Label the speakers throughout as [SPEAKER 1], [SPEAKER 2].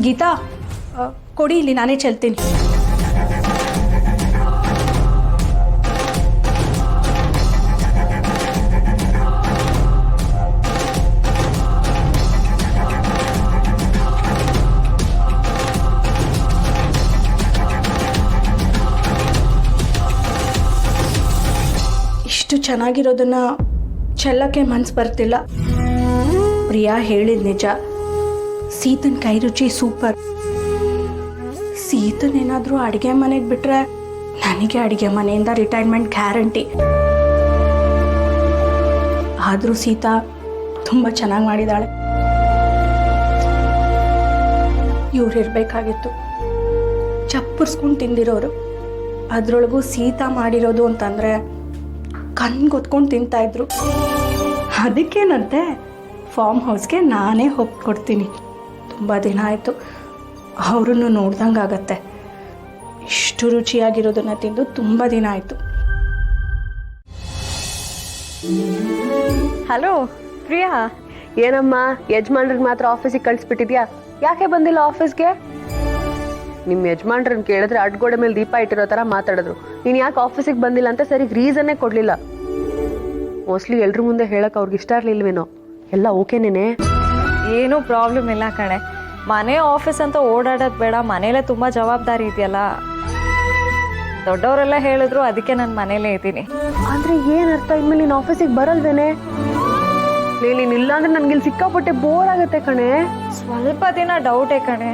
[SPEAKER 1] ಗೀತಾ ಕೊಡಿ ಇಲ್ಲಿ ನಾನೇ ಚೆಲ್ತೀನಿ. ಇಷ್ಟು ಚೆನ್ನಾಗಿರೋದನ್ನ ಚೆಲ್ಲಕ್ಕೆ ಮನ್ಸು ಬರ್ತಿಲ್ಲ. ಪ್ರಿಯಾ ಹೇಳಿದ ನಿಜ, ಸೀತನ್ ಕೈ ರುಚಿ ಸೂಪರ್. ಸೀತನ್ ಏನಾದರೂ ಅಡುಗೆ ಮನೆಗೆ ಬಿಟ್ರೆ ನನಗೆ ಅಡುಗೆ ಮನೆಯಿಂದ ರಿಟೈರ್ಮೆಂಟ್ ಗ್ಯಾರಂಟಿ. ಆದರೂ ಸೀತಾ ತುಂಬ ಚೆನ್ನಾಗಿ ಮಾಡಿದಾಳೆ. ಇವ್ರಿರ್ಬೇಕಾಗಿತ್ತು ಚಪ್ಪರ್ಸ್ಕೊಂಡು ತಿಂದಿರೋರು. ಅದರೊಳಗೂ ಸೀತಾ ಮಾಡಿರೋದು ಅಂತಂದರೆ ಕಣ್ಗೊತ್ಕೊಂಡು ತಿಂತಾಯಿದ್ರು. ಅದಕ್ಕೇನಂತೆ ಫಾರ್ಮ್ ಹೌಸ್ಗೆ ನಾನೇ ಹೋಗ್ಕೊಡ್ತೀನಿ. ತುಂಬ ದಿನ ಆಯಿತು ಅವರನ್ನು ನೋಡ್ದಂಗೆ ಆಗತ್ತೆ. ಇಷ್ಟು ರುಚಿಯಾಗಿರೋದನ್ನು ತಿಂದು ತುಂಬ ದಿನ ಆಯಿತು.
[SPEAKER 2] ಹಲೋ ಪ್ರಿಯಾ, ಏನಮ್ಮ ಯಜಮಾನ್ರಿಗೆ ಮಾತ್ರ ಆಫೀಸಿಗೆ ಕಳಿಸ್ಬಿಟ್ಟಿದ್ಯಾ? ಯಾಕೆ ಬಂದಿಲ್ಲ ಆಫೀಸ್ಗೆ? ನಿಮ್ಮ ಯಜಮಾನ್ರನ್ನ ಕೇಳಿದ್ರೆ ಅಡ್ಗೋಡೆ ಮೇಲೆ ದೀಪ ಇಟ್ಟಿರೋ ಥರ ಮಾತಾಡಿದ್ರು. ನೀನು ಯಾಕೆ ಆಫೀಸಿಗೆ ಬಂದಿಲ್ಲ ಅಂತ ಸರಿಗೆ ರೀಸನ್ನೇ ಕೊಡಲಿಲ್ಲ. ಮೋಸ್ಟ್ಲಿ ಎಲ್ರ ಮುಂದೆ ಹೇಳಕ್ಕೆ ಅವ್ರಿಗೆ ಇಷ್ಟ ಇರಲಿಲ್ವೇನೋ. ಎಲ್ಲ ಓಕೆನೇನೆ?
[SPEAKER 3] ಏನೂ ಪ್ರಾಬ್ಲಮ್ ಇಲ್ಲ ಕಣೆ. ಮನೆ ಆಫೀಸ್ ಅಂತ ಓಡಾಡೋದು ಬೇಡ, ಮನೇಲೇ ತುಂಬ ಜವಾಬ್ದಾರಿ ಇದೆಯಲ್ಲ. ದೊಡ್ಡವರೆಲ್ಲ ಹೇಳಿದ್ರು, ಅದಕ್ಕೆ ನಾನು ಮನೇಲೇ ಇದ್ದೀನಿ.
[SPEAKER 2] ಅಂದರೆ ಏನು ಅರ್ಥ? ಇನ್ಮೇಲೆ ನೀನು ಆಫೀಸಿಗೆ ಬರಲ್ವೇನೆ? ನೀನು ಇಲ್ಲ ಅಂದರೆ ನನಗಿಲ್ಲಿ ಸಿಕ್ಕಾಪಟ್ಟೆ ಬೋರ್ ಆಗುತ್ತೆ ಕಣೆ.
[SPEAKER 3] ಸ್ವಲ್ಪ ದಿನ ಡೌಟೇ ಕಣೆ.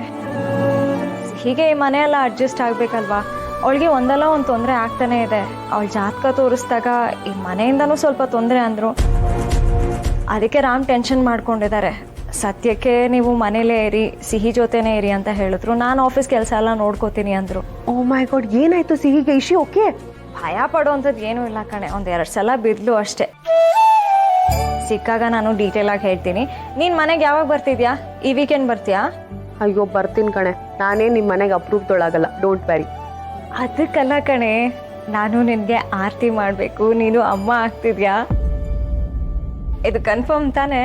[SPEAKER 3] ಹೀಗೆ ಈ ಮನೆಯೆಲ್ಲ ಅಡ್ಜಸ್ಟ್ ಆಗಬೇಕಲ್ವಾ? ಅವಳಿಗೆ ಒಂದಲ್ಲ ಒಂದು ತೊಂದರೆ ಆಗ್ತಾನೆ ಇದೆ. ಅವಳು ಜಾತಕ ತೋರಿಸಿದಾಗ ಈ ಮನೆಯಿಂದನೂ ಸ್ವಲ್ಪ ತೊಂದರೆ ಅಂದರು. ಅದಕ್ಕೆ ರಾಮ್ ಟೆನ್ಷನ್ ಮಾಡ್ಕೊಂಡಿದ್ದಾರೆ. ಸದ್ಯಕ್ಕೆ ನೀವು ಮನೇಲೇ ಇರಿ, ಸಿಹಿ ಜೊತೆನೇ ಇರಿ ಅಂತ ಹೇಳಿದ್ರು. ನಾನು ಆಫೀಸ್ ಕೆಲಸ ಎಲ್ಲ ನೋಡ್ಕೋತೀನಿ ಅಂದರು.
[SPEAKER 2] ಓ ಮೈ ಗಾಡ್, ಏನಾಯ್ತು ಸಿಹಿಗೆ? Is she okay?
[SPEAKER 3] ಭಯ ಪಡೋವಂಥದ್ದು ಏನೂ ಇಲ್ಲ ಕಣೆ. 1-2 ಸಲ ಬಿದ್ಲು ಅಷ್ಟೇ. ಸಿಕ್ಕಾಗ ನಾನು ಡೀಟೇಲಾಗಿ ಹೇಳ್ತೀನಿ. ನೀನು ಮನೆಗೆ ಯಾವಾಗ ಬರ್ತಿದ್ಯಾ? ಈ ವೀಕೆಂಡ್ ಬರ್ತೀಯಾ?
[SPEAKER 2] ಅಯ್ಯೋ ಬರ್ತೀನಿ ಕಣೆ. ನಾನೇ ನಿಮ್ಮ ಮನೆಗೆ ಅಪ್ರೂವ್ದೊಳಗಲ್ಲ, ಡೋಂಟ್ ವ್ಯಾರಿ.
[SPEAKER 3] ಅದಕ್ಕಲ್ಲ ಕಣೆ, ನಾನು ನಿನಗೆ ಆರತಿ ಮಾಡಬೇಕು, ನೀನು ಅಮ್ಮ ಆಗ್ತಿದ್ಯಾ? ಇದು ಕನ್ಫರ್ಮ್ ತಾನೇ?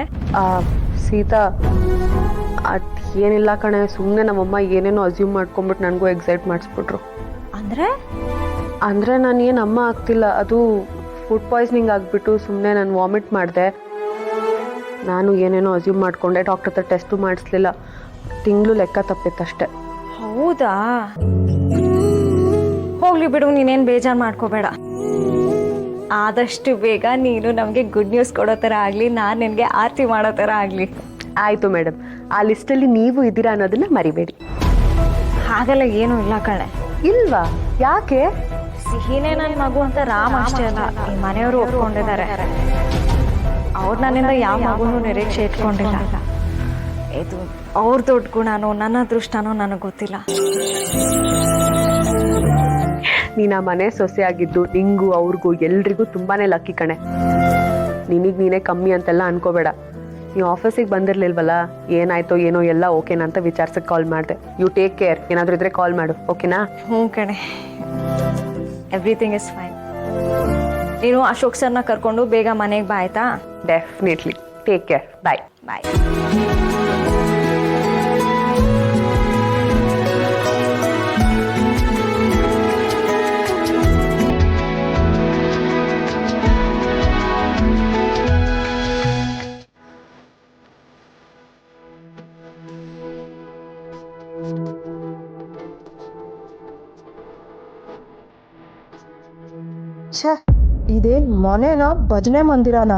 [SPEAKER 2] ಸೀತಾ, ಅದು ಏನಿಲ್ಲ ಕಣೆ. ಸುಮ್ಮನೆ ನಮ್ಮಮ್ಮ ಏನೇನೋ ಅಸ್ಯೂಮ್ ಮಾಡ್ಕೊಂಬಿಟ್ಟು ನನಗೂ ಎಕ್ಸೈಟ್ ಮಾಡಿಸ್ಬಿಟ್ರು. ಅಂದರೆ ನಾನು ಏನು ಅಮ್ಮ ಆಗ್ತಿಲ್ಲ. ಅದು ಫುಡ್ ಪಾಯ್ಸನಿಂಗ್ ಆಗಿಬಿಟ್ಟು ಸುಮ್ಮನೆ ನಾನು ವಾಮಿಟ್ ಮಾಡಿದೆ. ನಾನು ಏನೇನೋ ಅಸ್ಯೂಮ್ ಮಾಡಿಕೊಂಡೆ. ಡಾಕ್ಟರ್ ಹತ್ರ ಟೆಸ್ಟು ಮಾಡಿಸ್ಲಿಲ್ಲ. ತಿಂಗಳು ಲೆಕ್ಕ ತಪ್ಪಿತ್ತಷ್ಟೆ.
[SPEAKER 3] ಹೌದಾ? ಹೋಗ್ಲಿ ಬಿಡು, ನೀನೇನು ಬೇಜಾರು ಮಾಡ್ಕೋಬೇಡ. ಆದಷ್ಟು ಬೇಗ ನೀನು ನಮಗೆ ಗುಡ್ ನ್ಯೂಸ್ ಕೊಡೋ ಥರ ಆಗಲಿ, ನಾನು ನಿನಗೆ ಆರತಿ ಮಾಡೋ ಥರ ಆಗಲಿ.
[SPEAKER 2] ಆಯಿತು ಮೇಡಮ್. ಆ ಲಿಸ್ಟಲ್ಲಿ ನೀವು ಇದ್ದೀರಾ ಅನ್ನೋದನ್ನ ಮರಿಬೇಡಿ.
[SPEAKER 3] ಹಾಗೆಲ್ಲ ಏನೂ ಇಲ್ಲ ಕಣೆ.
[SPEAKER 2] ಇಲ್ವಾ? ಯಾಕೆ?
[SPEAKER 3] ಸಿಹಿನೇ ನನ್ನ ಮಗು ಅಂತ ರಾಮ್ ಅಷ್ಟೇ ಅಲ್ಲ, ಈ ಮನೆಯವರು ಒಪ್ಕೊಂಡಿದ್ದಾರೆ. ಅವ್ರು ನನ್ನಿಂದ ಯಾವ ಮಗುನೂ ನಿರೀಕ್ಷೆ ಇಟ್ಕೊಂಡಿಲ್ಲ. ಇದು ಅವ್ರ ದೊಡ್ಡ ಗುಣನೋ ನನ್ನ ಅದೃಷ್ಟನೋ ನನಗೆ ಗೊತ್ತಿಲ್ಲ.
[SPEAKER 2] ನೀನು ಆ ಮನೆ ಸೊಸೆ ಆಗಿದ್ದು ನಿಂಗೂ ಅವ್ರಿಗೂ ಎಲ್ರಿಗೂ ತುಂಬಾನೇ ಲಕ್ಕಿ ಕಣೆ. ನಿನಗೆ ನೀನೇ ಕಮ್ಮಿ ಅಂತೆಲ್ಲ ಅನ್ಕೋಬೇಡ. ನೀವು ಆಫೀಸಿಗೆ ಬಂದಿರ್ಲಿಲ್ವಲ್ಲ, ಏನಾಯ್ತೋ ಏನೋ ಎಲ್ಲ ಓಕೆನಾ ಅಂತ ವಿಚಾರಿಸಕ್ಕೆ ಕಾಲ್ ಮಾಡಿದೆ. You take care. ಏನಾದರೂ ಇದ್ರೆ ಕಾಲ್ ಮಾಡು, ಓಕೆನಾ?
[SPEAKER 3] ಹ್ಞೂ ಕಣೆ, ಎವ್ರಿಥಿಂಗ್ ಇಸ್ ಫೈನ್. ನೀನು ಅಶೋಕ್ ಸರ್ನ ಕರ್ಕೊಂಡು ಬೇಗ ಮನೆಗೆ ಬಾ ಆಯ್ತಾ?
[SPEAKER 2] Definitely. Take care. Bye
[SPEAKER 3] bye.
[SPEAKER 4] ಛೇ, ಇದೇನ್ ಮನೆನಾ ಭಜನೆ ಮಂದಿರನಾ?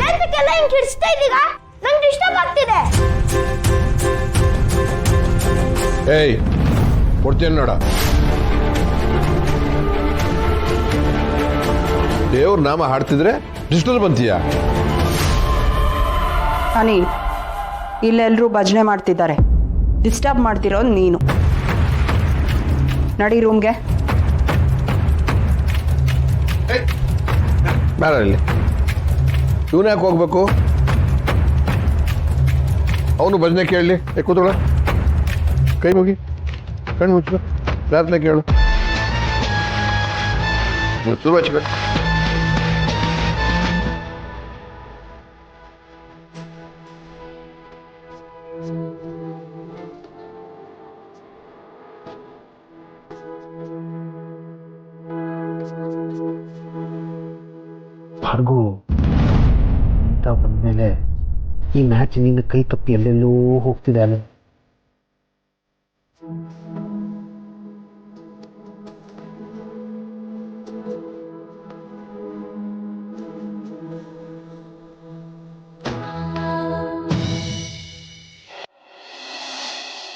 [SPEAKER 5] ಎಂತಕ್ಕೆಲ್ಲ ಹಿಂಗ್ ಕಿಡಿಸ್ತಾ ಇದ್ದೀಗ? ನಂಗೆ ಡಿಸ್ಟರ್ಬ್ ಆಗ್ತಿದೆ.
[SPEAKER 6] ಏಯ್, ಕೊಡ್ತೀನಿ ನೋಡ. ದೇವ್ರ ನಾಮ ಹಾಡ್ತಿದ್ರೆ ಡಿಸ್ಟರ್ಬ್ ಅಂತೀಯಾ?
[SPEAKER 4] ಹನಿ, ಇಲ್ಲೆಲ್ಲರೂ ಭಜನೆ ಮಾಡ್ತಿದ್ದಾರೆ. ಡಿಸ್ಟರ್ಬ್ ಮಾಡ್ತಿರೋ ನೀನು. ನಡಿ ರೂಮ್ಗೆ.
[SPEAKER 6] ಬೇಡ, ಇಲ್ಲಿ ಇವನು ಯಾಕೆ ಹೋಗ್ಬೇಕು? ಅವನು ಭಜನೆ ಕೇಳಲಿ. ಕೂತ್ಕೊಳ, ಕೈ ಮುಗಿ, ಕಣ್ಣು ಮುಚ್ಚು, ಪ್ರಾರ್ಥನೆ ಕೇಳು. ಶುರು ಹಚ್ಬೇಕು.
[SPEAKER 7] ಭಾರ್ಗು ಅಂತ ಬಂದಮೇಲೆ ಈ ಮ್ಯಾಚ್ ನಿನ್ನ ಕೈ ತಪ್ಪಿ ಎಲ್ಲೆಲ್ಲೋ ಹೋಗ್ತಿದ್ದಾನೆ.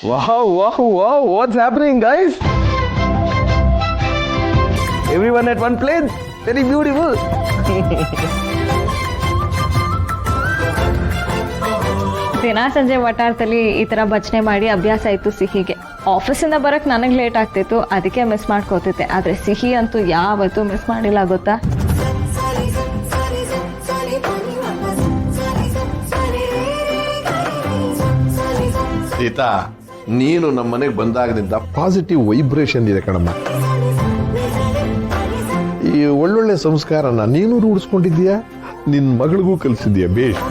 [SPEAKER 8] Wow, what's happening, guys? Everyone at one place? Very beautiful.
[SPEAKER 3] ದಿನ ಸಂಜೆ ವಟಾರದಲ್ಲಿ ಈ ಥರ ಭಜನೆ ಮಾಡಿ ಅಭ್ಯಾಸ ಆಯಿತು ಸಿಹಿಗೆ. ಆಫೀಸಿಂದ ಬರೋಕ್ಕೆ ನನಗೆ ಲೇಟ್ ಆಗ್ತಿತ್ತು, ಅದಕ್ಕೆ ಮಿಸ್ ಮಾಡ್ಕೋತಿದ್ದೆ. ಆದರೆ ಸಿಹಿ ಅಂತೂ ಯಾವತ್ತೂ ಮಿಸ್ ಮಾಡಿಲ್ಲ ಗೊತ್ತಾ.
[SPEAKER 6] ಸೀತಾ, ನೀನು ನಮ್ಮ ಮನೆಗೆ ಬಂದಾಗದಿಂದ ಪಾಸಿಟಿವ್ ವೈಬ್ರೇಷನ್ ಇದೆ ಕಣಮ್ಮ. ಈ ಒಳ್ಳೊಳ್ಳೆ ಸಂಸ್ಕಾರನ ನೀನು ರೂಢಿಸ್ಕೊಂಡಿದ್ದೀಯಾ, ನಿನ್ನ ಮಗಳಿಗೂ ಕಲಿಸಿದ್ಯಾ. ಬೇಷ್.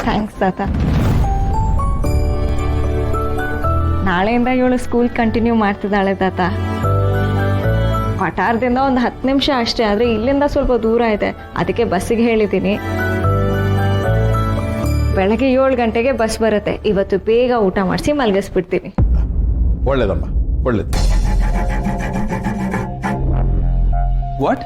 [SPEAKER 3] ಥ್ಯಾಂಕ್ಸ್ ತಾತ. ನಾಳೆಯಿಂದ ಇವಳು ಸ್ಕೂಲ್ ಕಂಟಿನ್ಯೂ ಮಾಡ್ತಿದ್ದಾಳೆ ತಾತ. ವಟಾರದಿಂದ ಒಂದು 10 ನಿಮಿಷ ಅಷ್ಟೇ, ಆದರೆ ಇಲ್ಲಿಂದ ಸ್ವಲ್ಪ ದೂರ ಇದೆ, ಅದಕ್ಕೆ ಬಸ್ಸಿಗೆ ಹೇಳಿದ್ದೀನಿ. ಬೆಳಗ್ಗೆ 7 ಗಂಟೆಗೆ ಬಸ್ ಬರುತ್ತೆ. ಇವತ್ತು ಬೇಗ ಊಟ ಮಾಡಿಸಿ ಮಲಗಿಸ್ಬಿಡ್ತೀನಿ.
[SPEAKER 6] ಒಳ್ಳೇದಮ್ಮ, ಒಳ್ಳೇದು.
[SPEAKER 8] What?